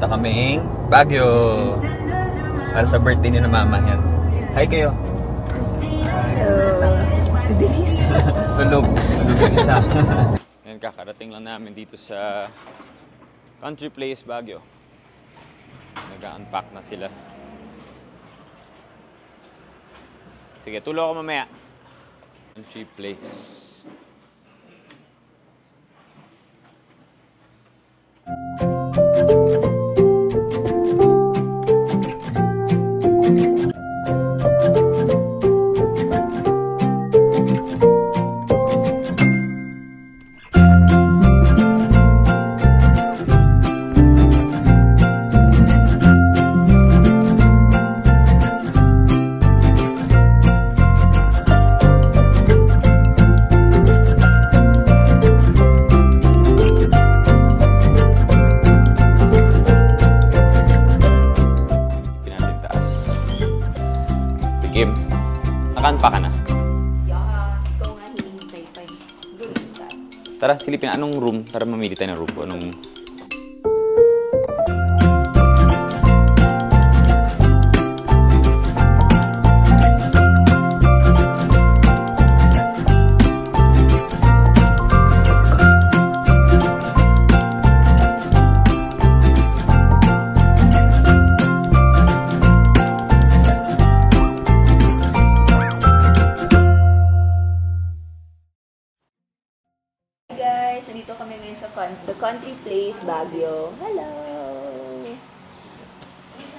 Punta kaming Baguio. Para sa birthday ni na mama yan. Hi kayo. Hello. Si Denise. Tulog yung isa. Ngayon kakarating lang namin dito sa Country Place, Baguio. Nag-unpack na sila. Sige, tulo ako mamaya. Country Place. Kim, naka-unpack ka na? Yeah, ikaw nga hinihintay pa eh. Doon sa taas. Tara, silipin. Anong room? Tara, mamili tayo ng room. Anong... Dito kami ngayon sa The Country Place, Baguio. Hello!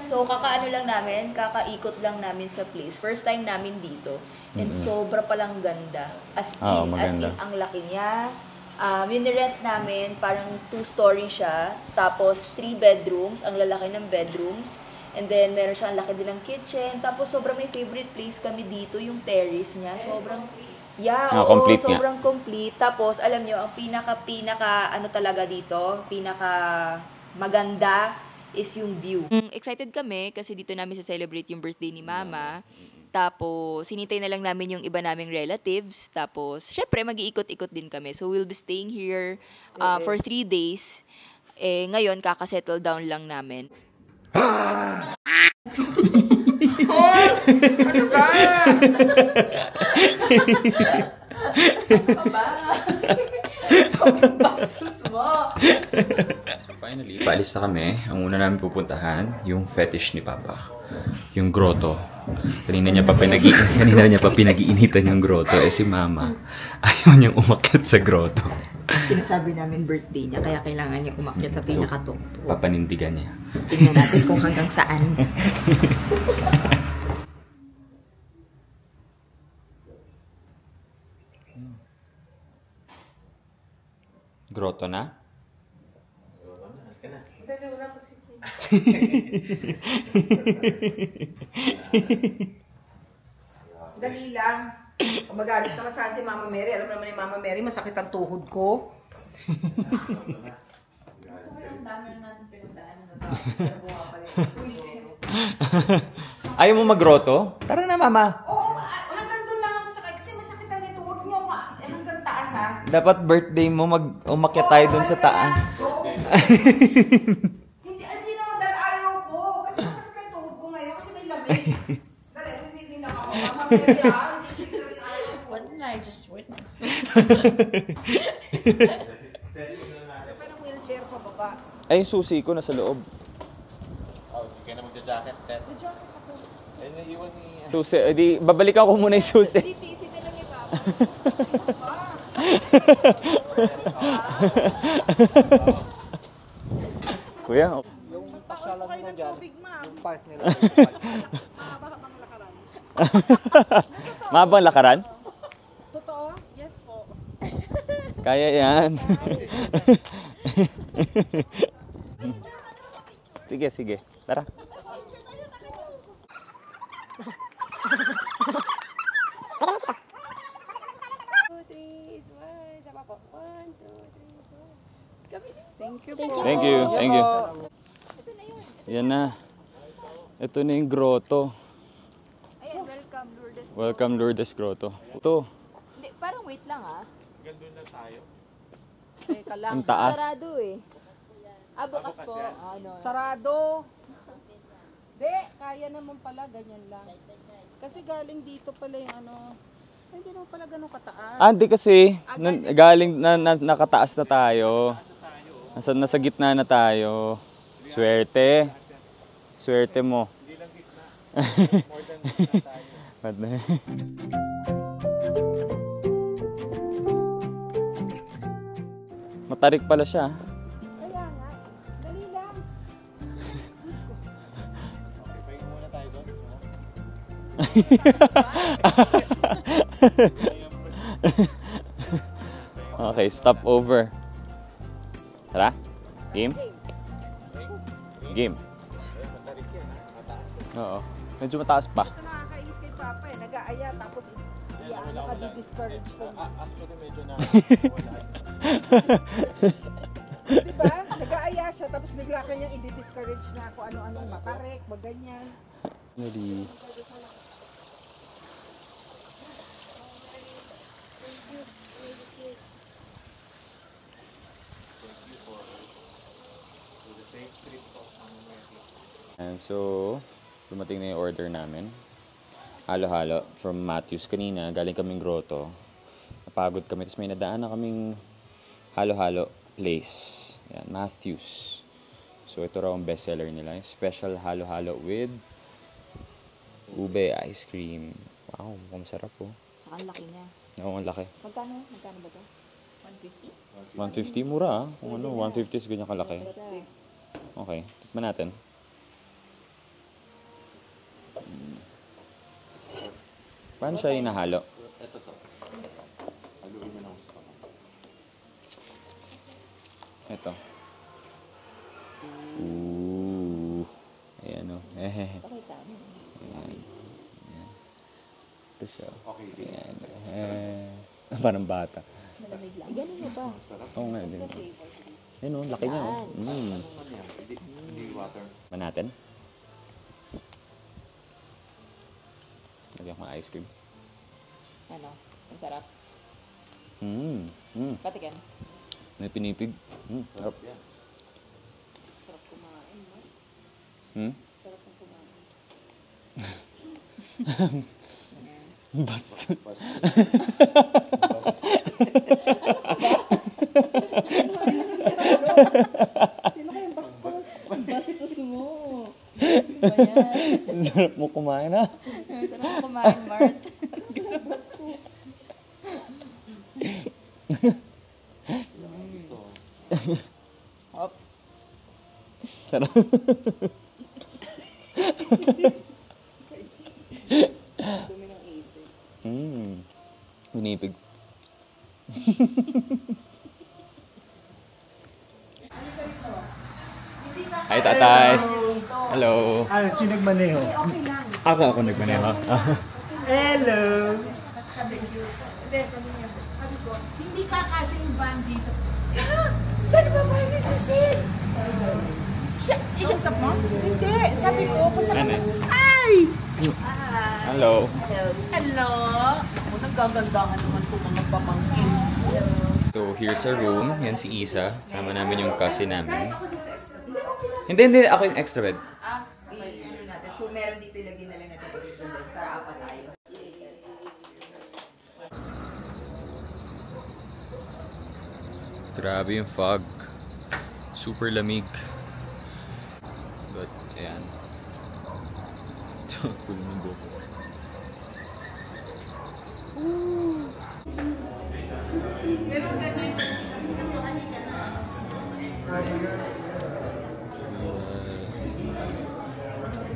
So, kakaano lang namin, kakaikot lang namin sa place. First time namin dito. And sobra palang ganda. As in, ang laki niya. Yung nirent namin, parang 2-story siya. Tapos, 3 bedrooms. Ang lalaki ng bedrooms. And then, meron siyang laki din ng kitchen. Tapos, sobrang may favorite place kami dito, yung terrace niya. Sobrang... Yeah, complete sobrang complete. Tapos, alam nyo, ang pinaka ano talaga dito, pinaka maganda is yung view. Excited kami kasi dito namin sa-celebrate yung birthday ni Mama. Tapos, sinintay na lang namin yung iba naming relatives. Tapos, syempre, mag-iikot-ikot din kami. So, we'll be staying here for 3 days. Ngayon, kaka-settle down lang namin. Ano ba? Ano ba? Sobrang bastos mo. So finally, paalis na kami. Ang una namin pupuntahan, yung fetish ni Papa. Yung grotto. Kanina niya pa pinag-iinitan yung grotto. Si Mama, ayaw niyang umakyat sa grotto. Sinasabi namin birthday niya, kaya kailangan niya umakyat sa pinakatuktok. Papanindigan niya. Tingnan natin kung hanggang saan. Grotto na? Dali lang. Kung magalit naman saan si Mama Mary, alam naman ni Mama Mary, masakit ang tuhod ko. Ayaw mo mag-grotto? Tara na, Mama. Oo, hanggang doon lang ako sakay kasi masakit ang ito. Huwag niyo hanggang taas ha. Dapat birthday mo, umakyat tayo dun sa taas. Hindi naman dahil ayaw ko. Kasi masakit ang tuhod ko ngayon kasi may lamig. Dali, bibigyan ako. Mama Mary ha. What did I just witness? Parang wheelchair pa baba. Ay, yung susi ko nasa loob. Oh, hindi ka na magja-jacket, Ted. Mag-jacket ako. Ay, naiwan ni... Susi, di, babalik ako muna yung susi. Titiisin na lang yung Kuya, Yung pasyalan mo dyan, yung park nila. Mahabang lakaran. mahabang lakaran? Totoo? Yes po. Kaya yan. Sige, sige. Tara. Thank you. Thank you. Thank you. Yan na. Ito na yung grotto. Ayan, welcome Lourdes. Welcome Lourdes Grotto. Ito, Hindi, parang wait lang ah. Gandun lang tayo. Teka lang. ang taas. Sarado eh. Bukas po. Ano? Sarado. Di, kaya naman pala, ganyan lang. Kasi galing dito pala yung ano, hindi naman pala ganun kataas. Hindi kasi, galing, nakataas na tayo. Nasa gitna na tayo. Swerte. Swerte mo. Hindi lang gitna. More than gitna tayo. Matarik pala siya. Kaya nga, dali lang. Okay, pahinga muna tayo doon. Okay, stop over. Tara? Game? Game. Matarik yan, ha? Mataas yan. Oo. Medyo mataas pa. Ito nakakainis kay Papa eh, nag-aaya tapos discourage ka niya. Actually, medyo na wala. Diba? Nag-aaya siya tapos bigla ka niyang i-discourage na kung ano-anong makarek, maganyan. Ready. And so, dumating na yung order namin. Halo-halo from Matthews. Kanina, galing kaming grotto. Napagod kami. Tapos may nadaan na kaming halo-halo place. Yan, Matthews. So, ito raw ang bestseller nila. Yung special halo-halo with ube ice cream. Wow, mukhang masarap po. Saka ang laki niya. Oo, ang laki. Magkano? Magkano ba to? 150? 150 mura ah. Kung ano, 150 is ganyan kalaki. Okay, tikman natin. Paano siya inahalo? Ito to. Haluin mo na gusto. Ito. Ooh. Ayan o. Pakita mo. Ayan. Ayan. Ito siya. Okay, Ayan. Parang bata. Malamig lang. Ganun mo ba? Oo nga. Ayan o, laki niya o. Hindi water. Man natin. Lagyan ko ng ice cream. Ano? Ang sarap. Patikin. May pinipig. Sarap. Yan. Sarap kumain, no? Sarap ng kumain. Basta. Sino kayong bastos? Bastos mo. Ayan. Ang sarap mo kumain ha. Sarap mo kumain, Mart. Bastos. Hop. Sarap. Dumi ng isip. Pinipig. Hi, tatay. Hello. Sino nagmaneho? Ako nagmaneho. Hello! Hindi kakasya yung van dito. Saan ba ba ni Cecil? Isang mo? Hindi. Sabi ko, Ano? Ay! Hello. Hello! Kung nagagandahan naman itong mga pamangkin. So, here's our room. Yan si Isa. Sama namin yung cousin namin. Hindi. Ako yung extra bed. I-ano natin. So, meron dito ilagay na lang natin extra bed para apat tayo. Grabe yung fog. Super lamig. But, ayan. Cool ng buko.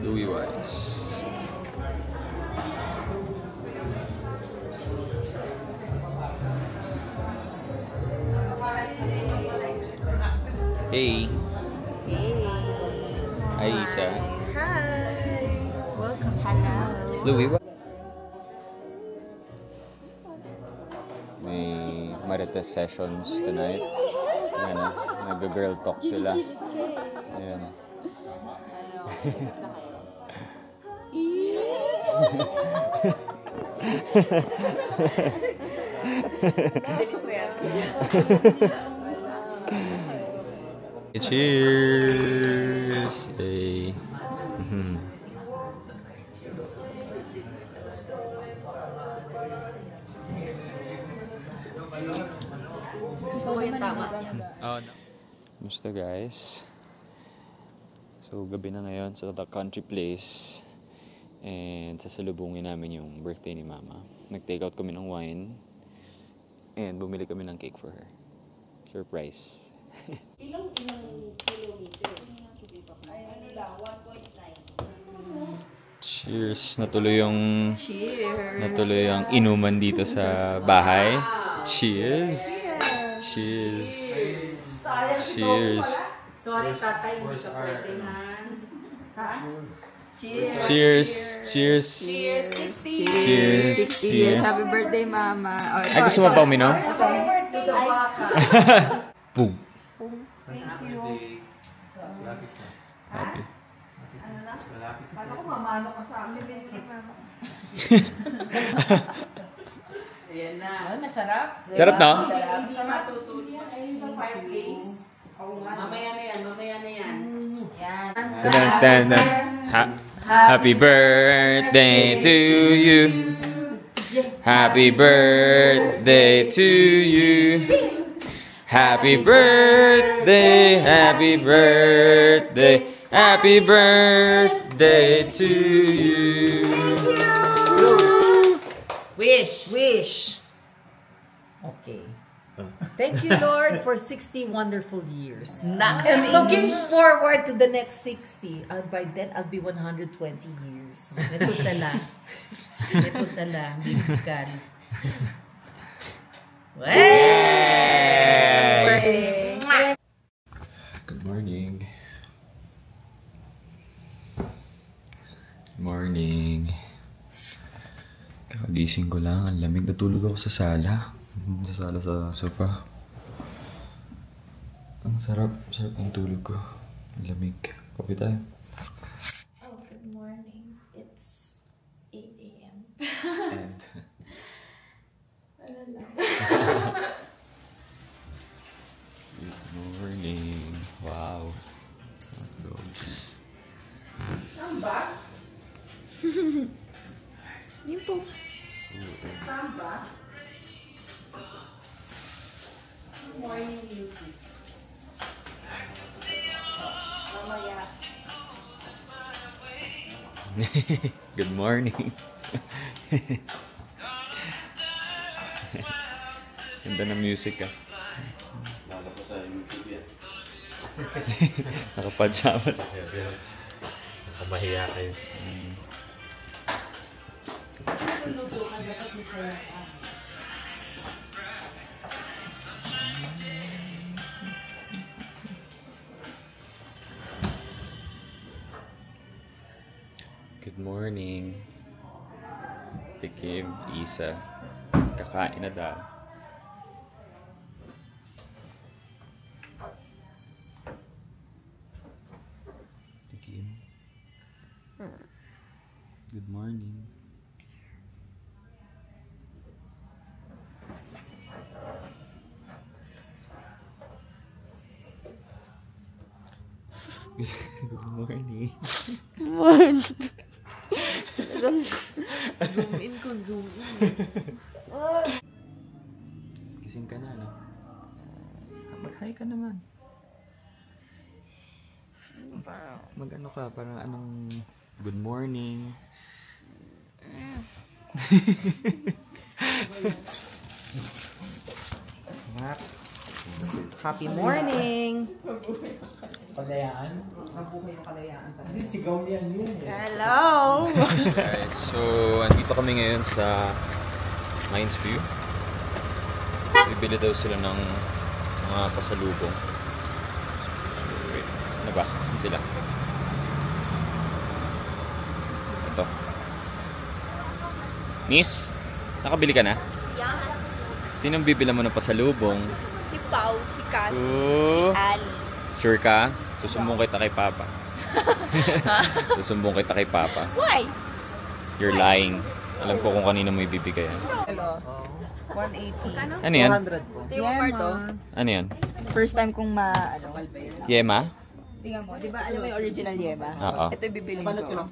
Louis Wise. Hey. Hi, Isa. Hi! Welcome. Hello. Louis, may marites sessions tonight. Ayan, nag-girl talk sila. Ayan. Cheers! Hey. Oh, no. Musta guys? So gabi na ngayon sa The Country Place. And sasalubungin namin yung birthday ni Mama. Nag-take out kami ng wine. And bumili kami ng cake for her. Surprise. Ilang kilometers? Ano lang, 1.9. Cheers! Natuloy yung inuman dito sa bahay. Cheers! Cheers! Cheers! Sorry, tatay, hindi ka pwede na. Ha? Cheers! Cheers! Cheers, 60! Cheers! 60 years. Happy birthday, Mama. Oh, Ay, gusto mo pa uminom? Happy birthday, baka. Boom! Happy. Happy. Kala ko mamano ka sa akin. Ayan na. Ay, masarap. Sarap na? Hindi matutuloy. Ayun sa fireplace. Mamaya na yan, mamaya na yan. Yan. Dun, dun, dun. Happy birthday to you. Happy birthday to you. Happy birthday, happy birthday, happy birthday to you. Wish. Okay. Thank you, Lord, for 60 wonderful years. And looking forward to the next 60. By then, I'll be 120 years. Metusala. Bibigkan. Good morning. Morning. Kagising ko lang. Ang lamig. Natulog ako sa sala. Sa sofa. Ang sarap. Sarap ng tulog ko. Ang lamig. Kape tayo. Oh, good morning. It's 8 a.m. And... Good morning. Wow. Dogs. Samba? Yun po. Samba? Morning music. Mamaya. Good morning. Ganda ng music ah. Lalo ko sa YouTube yan. Nakapajama. Nakamahiya kayo. Good morning. Tikim, Isa. Kakain na daw. Tikim. Good morning. Good morning. Zoom in ko, zoom in. Gising ka na, no? Mag-hi ka naman. Mag-ano ka, parang anong good morning. Happy morning. Kalayaan? Mabuhay yung kalayaan. Hindi, sigaw niyan yun eh. Hello! Guys, so andito kami ngayon sa Mines View. Bibili daw sila ng mga pasalubong. So, wait, saan na ba? Saan sila? Ito. Miss, nakabili ka na? Yeah. Sinong bibila mo ng pasalubong? Si Pau, si Cassie, Oh. si Ali. Sure ka? Susumbong kita kay Papa. Susumbong kita kay Papa. Why? You're lying. Alam ko kung kanino mo ibibigay yan. Hello. 180. Ano yan? 200 po. Tingnan mo, Marto. Ano yan? First time kong Yema? Tingnan mo, di ba alam mo yung original yema? Oo. Ito yung bibilin ko. Meron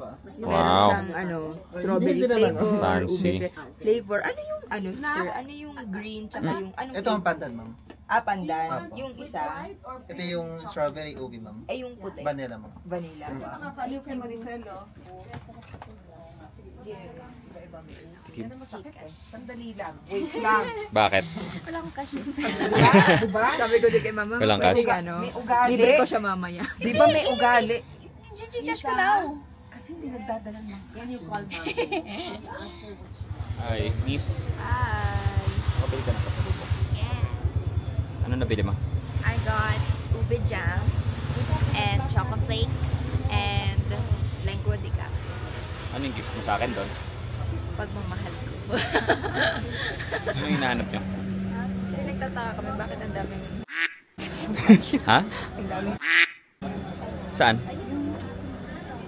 Wow. siyang strawberry flavor, Fancy. ube flavor. Ano yung sir? Ano yung green tsaka yung anong Ito ang pandan, ma'am. pandan. Yung isa Ito yung strawberry ubi, ma'am. ay yung puti. Vanilla, ma'am. Vanilla. Ano kay Maricel, oh? Sandali lang. Wait lang. Bakit? Diba? Sabi ko din kay mama, Walang pwede cash. ka, no? May ugali. Libre ko siya mamaya. Di ba may ugali? Gcash ka na. Kasi hindi nagdadala ng. Can you call mom? Ay, miss. Hi. Nakabili ka na pasalubong. Yes. Ano nabili mo? I got ube jam and chocolate flakes and lengua de gato. Ano yung gift mo sa akin doon? Pagmamahal ko. Ano yung hinahanap niyo? Hindi nagtataka kami bakit ang daming Ha? ang daming Saan?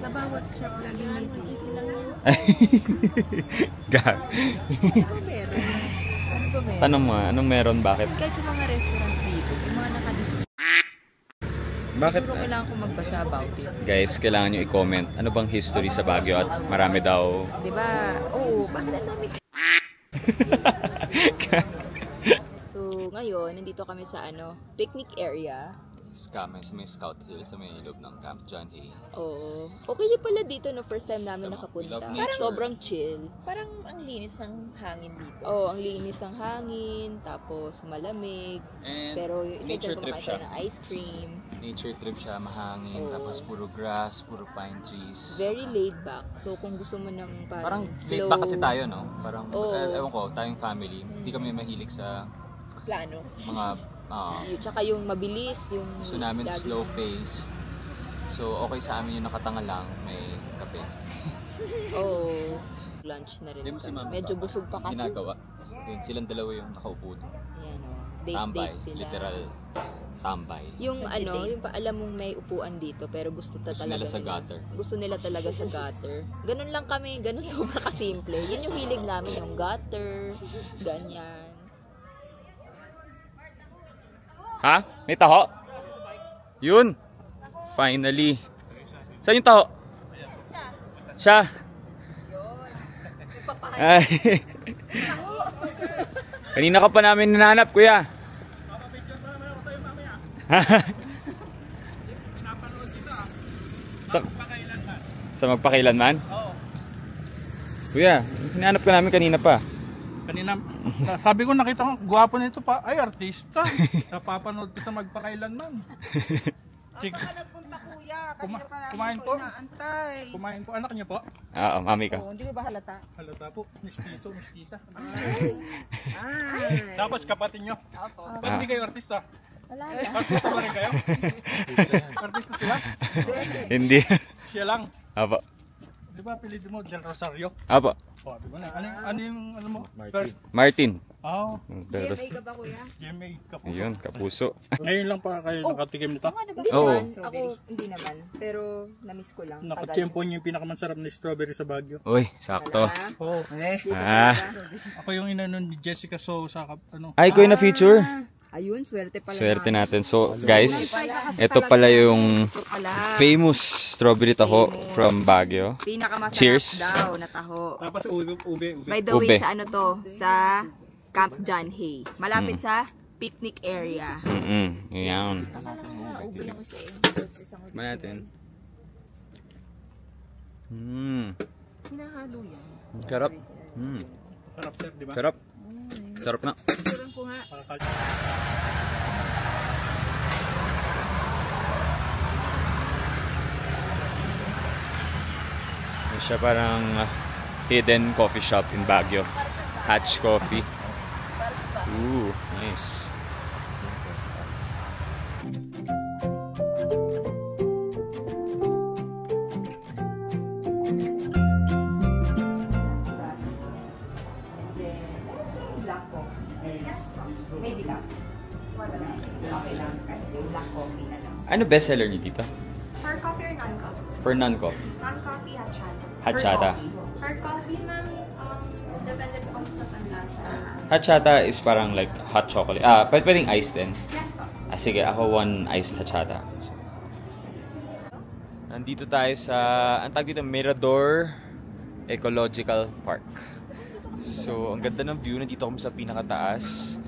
sa bawat shop laging may ito lang yan. Gag. Meron. Ano ba meron? Tanong mo, anong meron? Bakit? Kahit sa mga restaurants dito, yung mga nakadisplay. Bakit? Siguro kailangan ko magbasa about it. Guys, kailangan nyo i-comment ano bang history sa Baguio at marami daw. Diba? Oo, bakit ang dami? So, ngayon, nandito kami sa picnic area. Kami sa may Scout Hill, sa may loob ng Camp John Hay. Oo. Okay din pala dito no, first time namin nakapunta. We love Parang nature. sobrang chill. Parang ang linis ng hangin dito. Oo, ang linis ng hangin, tapos malamig. And Pero yung isa nature dyan trip kumakain siya. tayo ng ice cream. Nature trip siya, mahangin, Oo. tapos puro grass, puro pine trees. Very laid back. So, kung gusto mo ng Parang laid slow, back kasi tayo, no? Parang, Oo. ewan ko, tayong family, hindi kami mahilig sa plano. mga, Tsaka yung mabilis, yung gusto namin lagi- slow pace. So, okay sa amin yung nakatanga lang, may kape. Oo. Lunch na rin. Hindi mo si kami. Mama Medyo busog pa kasi. ginagawa. Yun, silang dalawa yung nakaupo doon. Ayan o. Date Tambay, sila. literal tambay. Yung yung pa alam mong may upuan dito pero gusto Gusto talaga nila sa gutter. Gusto nila talaga sa gutter. Ganun lang kami, ganun sobra kasimple. Yun yung hilig namin, yung gutter, ganyan. Ha? May taho? Yun! Finally! Saan yung taho? Siya! Ay! Kanina ka pa namin hinanap, kuya! sa magpakailanman? Oo. Kuya, hinanap ka namin kanina pa. Kanina, sabi ko nakita ko, guwapo nito pa. Ay, artista. Napapanood ko sa magpakailanman. Chik. Saan ka nagpunta, kuya? Kuma- Kanina pa namin kumain po po. inaantay. Kumain po, anak niyo po. Oo, mami ka. Oh, hindi ko ba halata? Halata po, mistiso, mistisa. Ay. Tapos kapatid niyo. Opo. Ba't hindi kayo artista? Wala. Artista ba rin kayo? Artista sila? Hindi. Siya lang. Apo. Di ba apelido mo, Del Rosario? Apo. O, di ba na? Ano yung, ano mo? First. Martin. Oo. Pero, GMA ka ba, kuya? GMA, kapuso. ayun, kapuso. Ngayon lang pa kayo nakatikim nito. Hindi Oo. naman. Ako, hindi naman. Pero, na-miss ko lang. Nakatiyempo niyo yung pinakamansarap na strawberry sa Baguio. Uy, sakto. Oo. Ah. Ako yung inanon ni Jessica Sousa, ano. Ay, ko na feature. Ayun, swerte pala. Swerte natin. So, guys, ito pala yung Pala. famous strawberry taho from Baguio. Pinakamasarap Cheers. daw na taho. Tapos ube. By the Ube. way, sa ano to? Sa Camp John Hay. Malapit sa picnic area. Yan. Ba natin? Hinahalo yan. Sarap. Sarap sir, di ba? Sarap. Sarap na. Turan ko nga. Ito siya parang hidden coffee shop in Baguio. Hatch Coffee. Ooh, nice. Black coffee. May decaf. Okay lang. Black coffee na lang. Ano bestseller niyo dito? Hard coffee or non-coffee? For non-coffee. Non-coffee, hot chata. Hot chata. Hard coffee, ma'am, Hachata is parang like hot chocolate. Pwedeng iced din. Sige, ako 1 iced hachata. Nandito tayo sa, ang tawag dito, Mirador Ecological Park. So, ang ganda ng view. Nandito kami sa pinakataas.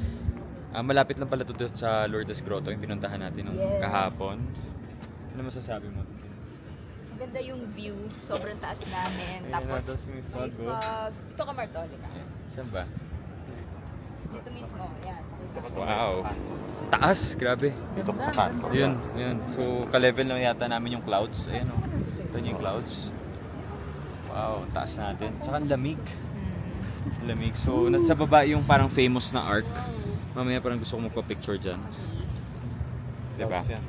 Malapit lang pala ito sa Lourdes Grotto, yung pinuntahan natin nung kahapon. Ano masasabi mo? Maganda yung view. Sobrang taas namin. Tapos, may fog. Ito ka, Martoli. Saan ba? Dito mismo. Yan. Wow. Taas, grabe. Dito ko sa kanto. Yun. So, ka-level lang yata namin yung clouds. Ayan o. Ito yung clouds. Wow, taas natin. Tsaka ang lamig. Lamig. So, nasa baba yung parang famous na arc. Mamaya parang gusto ko magpa-picture dyan. Diba? Yeah.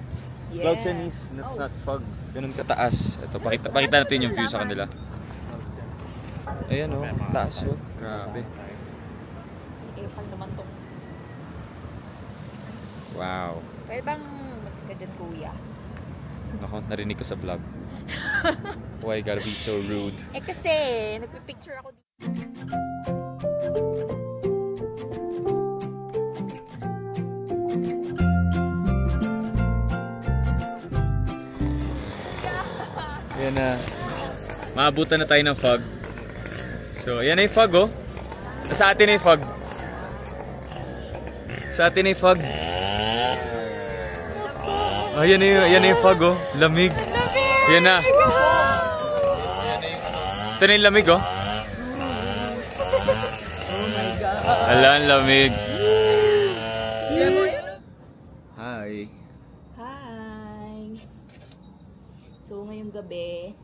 Clouds yan is, that's not fog. Ganun kataas. Ito, pakita natin yung view sa kanila. Ayan o, taas o. Grabe. Pag naman to. Wow. Pwede bang malis ka dyan, kuya? Naku, narinig ko sa vlog. Why you gotta be so rude? Kasi, nagpipicture ako dito. Yan na. Maabutan na tayo ng fog. So, yan na yung fog oh. Sa atin na yung fog. Sa atin na yung fog. Oh, yan na yung fog oh. Lamig. Yan na. Ito na yung lamig oh. Oh my God. Ala, ang lamig. Hi. Hi! So, ngayong gabi,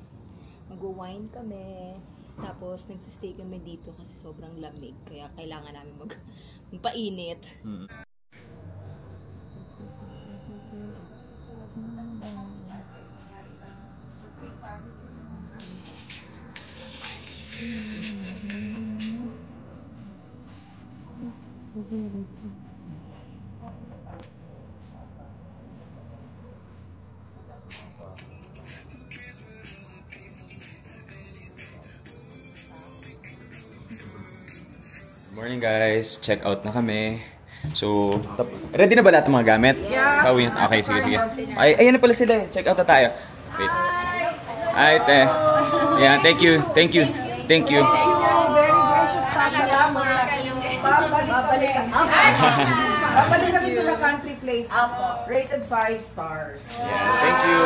mag-wine kami. Tapos, nagsistay kami dito kasi sobrang lamig. Kaya kailangan namin magpainit. Morning guys, check out na kami. So, ready na ba lahat ng mga gamit? Yeah. Okay, sige. Ay, ayan na pala sila. Check out na tayo. Wait. Ay, yeah, thank you. Thank you. Very gracious salamat. Babalik kami sa The Country Place. Rated 5 stars. Yeah, thank you.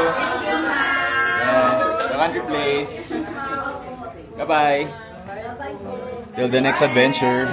The Country Place. Bye-bye. Till the next adventure.